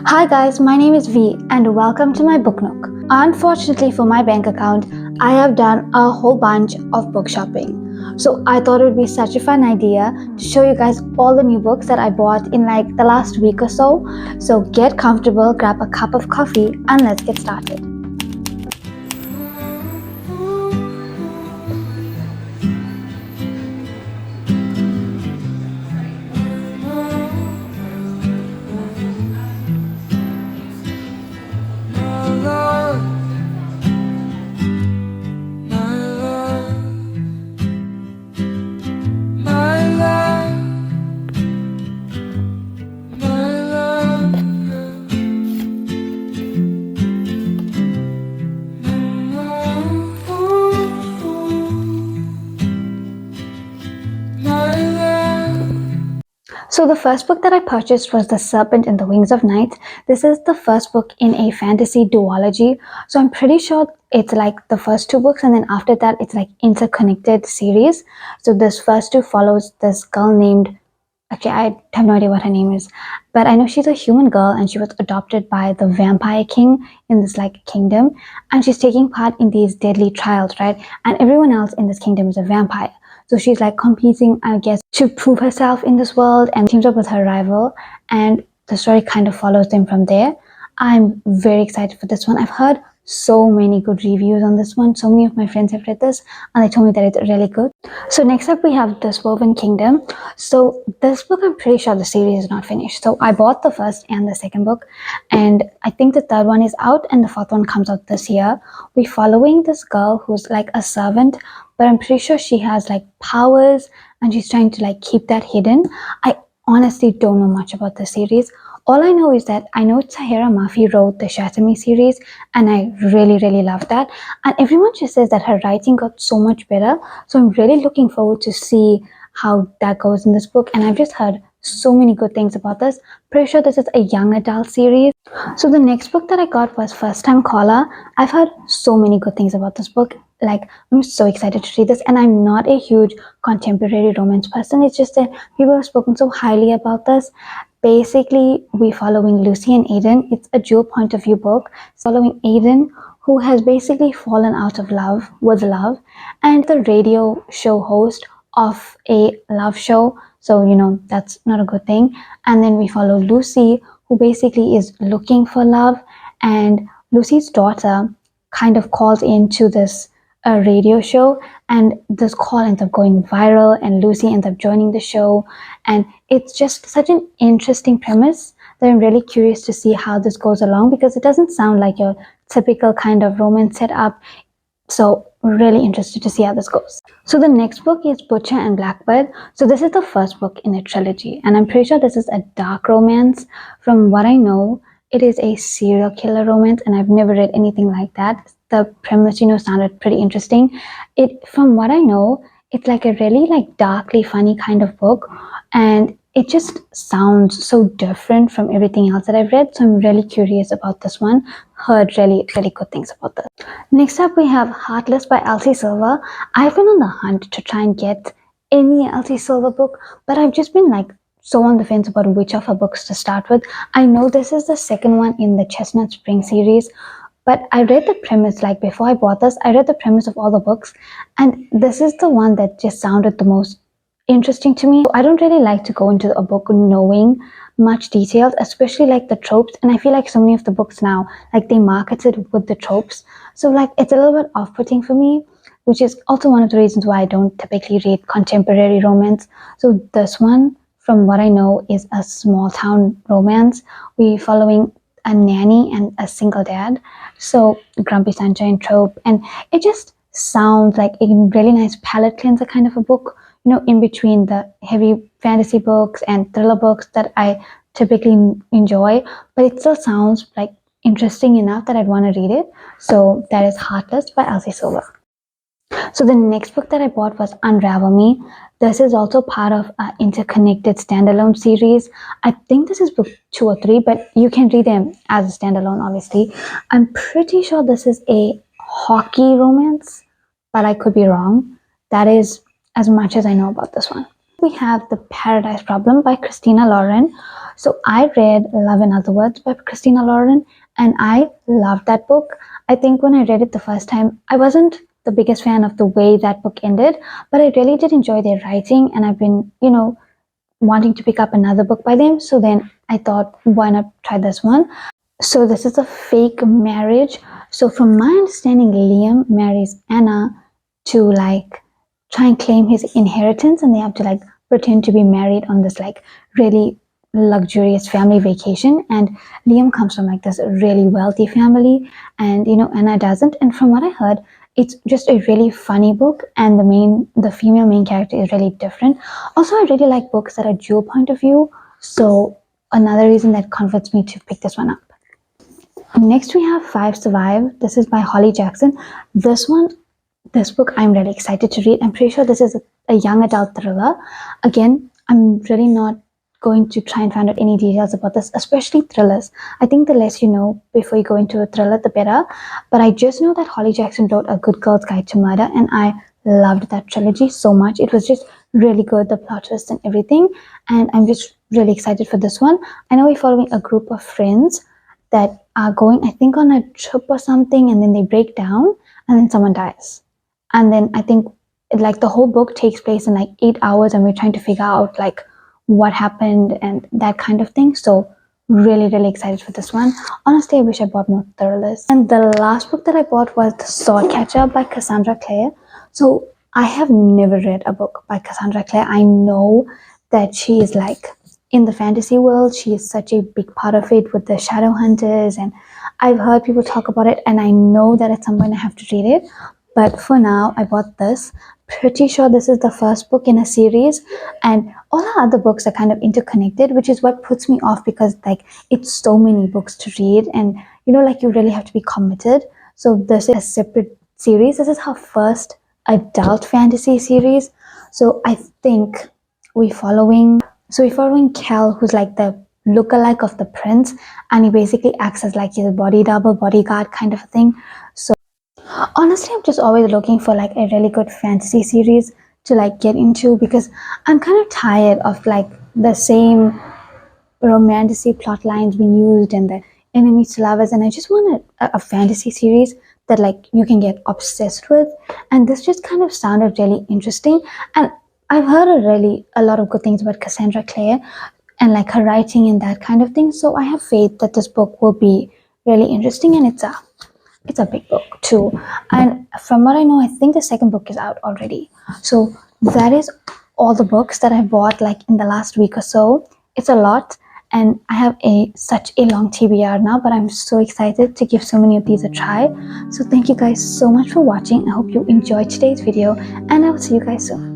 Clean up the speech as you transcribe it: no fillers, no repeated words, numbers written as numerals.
Hi guys, my name is V and welcome to my book nook. Unfortunately for my bank account, I have done a whole bunch of book shopping. So I thought it would be such a fun idea to show you guys all the new books that I bought in like the last week or so. So get comfortable, grab a cup of coffee and let's get started. So the first book that I purchased was The Serpent and the Wings of Night. This is the first book in a fantasy duology. So I'm pretty sure it's like the first two books and then after that it's like interconnected series. So this first two follows this girl named, actually I have no idea what her name is, but I know she's a human girl and she was adopted by the vampire king in this like kingdom, and she's taking part in these deadly trials, right? And everyone else in this kingdom is a vampire. So she's like competing, I guess, to prove herself in this world and teams up with her rival. And the story kind of follows them from there. I'm very excited for this one. I've heard so many good reviews on this one. So many of my friends have read this and they told me that it's really good. So next up we have This Woven Kingdom. So this book, I'm pretty sure the series is not finished. So I bought the first and the second book and I think the third one is out and the fourth one comes out this year. We're following this girl who's like a servant, but I'm pretty sure she has like powers and she's trying to like keep that hidden. I honestly don't know much about the series. All I know is that I know Tahira Mafi wrote the Shatami series and I really love that. And everyone just says that her writing got so much better. So I'm really looking forward to see how that goes in this book. And I've just heard so many good things about this. Pretty sure this is a young adult series. So the next book that I got was First Time Caller. I've heard so many good things about this book. Like, I'm so excited to read this, and I'm not a huge contemporary romance person. It's just that people have spoken so highly about this. Basically, we're following Lucy and Aiden. It's a dual point of view book following Aiden, who has basically fallen out of love with love, and the radio show host of a love show. So, that's not a good thing. And then we follow Lucy, who basically is looking for love, and Lucy's daughter kind of calls into this a radio show, and this call ends up going viral and Lucy ends up joining the show, and it's just such an interesting premise that I'm really curious to see how this goes along, because it doesn't sound like your typical kind of romance setup. So really interested to see how this goes. So the next book is Butcher and Blackbird. So this is the first book in a trilogy and I'm pretty sure this is a dark romance. From what I know, it is a serial killer romance and I've never read anything like that. The premise, sounded pretty interesting. From what I know, it's like a really like darkly funny kind of book, and it just sounds so different from everything else that I've read. So I'm really curious about this one. Heard really good things about this. Next up, we have Heartless by Elsie Silver. I've been on the hunt to try and get any Elsie Silver book, but I've just been like so on the fence about which of her books to start with. I know this is the second one in the Chestnut Spring series, but I read the premise, like before I bought this, I read the premise of all the books, and this is the one that just sounded the most interesting to me. I don't really like to go into a book knowing much details, especially like the tropes, and I feel like so many of the books now, like they market it with the tropes. So like it's a little bit off-putting for me, which is also one of the reasons why I don't typically read contemporary romance. So this one, from what I know, is a small town romance. We're following a nanny and a single dad. So Grumpy Sunshine trope. And it just sounds like a really nice palate cleanser kind of a book, in between the heavy fantasy books and thriller books that I typically enjoy. But it still sounds like interesting enough that I'd want to read it. So that is Heartless by Elsie Silver. So the next book that I bought was Unravel Me. This is also part of an interconnected standalone series. I think this is book 2 or 3, but you can read them as a standalone, obviously. I'm pretty sure this is a hockey romance, but I could be wrong. That is as much as I know about this one. We have The Paradise Problem by Christina Lauren. So I read Love in Other Words by Christina Lauren and I loved that book. I think when I read it the first time, I wasn't the biggest fan of the way that book ended, but I really did enjoy their writing and I've been, wanting to pick up another book by them. So then I thought, why not try this one? So this is a fake marriage. So from my understanding, Liam marries Anna to like try and claim his inheritance, and they have to like pretend to be married on this like really luxurious family vacation. And Liam comes from like this really wealthy family, and Anna doesn't. And from what I heard, it's just a really funny book, and the female main character is really different. Also, I really like books that are dual point of view. So another reason that converts me to pick this one up. Next, we have Five Survive. This is by Holly Jackson. This book, I'm really excited to read. I'm pretty sure this is a young adult thriller. Again, I'm really not going to try and find out any details about this, especially thrillers. I think the less you know before you go into a thriller, the better. But I just know that Holly Jackson wrote A Good Girl's Guide to Murder, and I loved that trilogy so much. It was just really good, the plot twist and everything. And I'm just really excited for this one. I know we're following a group of friends that are going, I think, on a trip or something, and then they break down, and then someone dies. And then I think like the whole book takes place in like 8 hours, and we're trying to figure out like what happened and that kind of thing. So really, really excited for this one. Honestly, I wish I bought more thrillers. And the last book that I bought was The Sword Catcher by Cassandra Clare. So I have never read a book by Cassandra Clare. I know that she is like in the fantasy world. She is such a big part of it with the shadow hunters, and I've heard people talk about it, and I know that at some point I have to read it. But for now, I bought this. Pretty sure this is the first book in a series, and all our other books are kind of interconnected, which is what puts me off because like it's so many books to read, and like you really have to be committed. So this is a separate series. This is her first adult fantasy series. So I think we're following Cal, who's like the lookalike of the prince, and he basically acts as like his body double, bodyguard kind of a thing. So honestly, I'm just always looking for like a really good fantasy series to like get into because I'm kind of tired of like the same romantic plot lines being used and the enemies to lovers, and I just want a fantasy series that like you can get obsessed with. And this just kind of sounded really interesting, and I've heard a lot of good things about Cassandra Clare and like her writing and that kind of thing. So I have faith that this book will be really interesting, and it's a big book too. And from what I know, I think the second book is out already. So that is all the books that I bought like in the last week or so. It's a lot, and I have such a long TBR now, but I'm so excited to give so many of these a try. So thank you guys so much for watching. I hope you enjoyed today's video, and I will see you guys soon.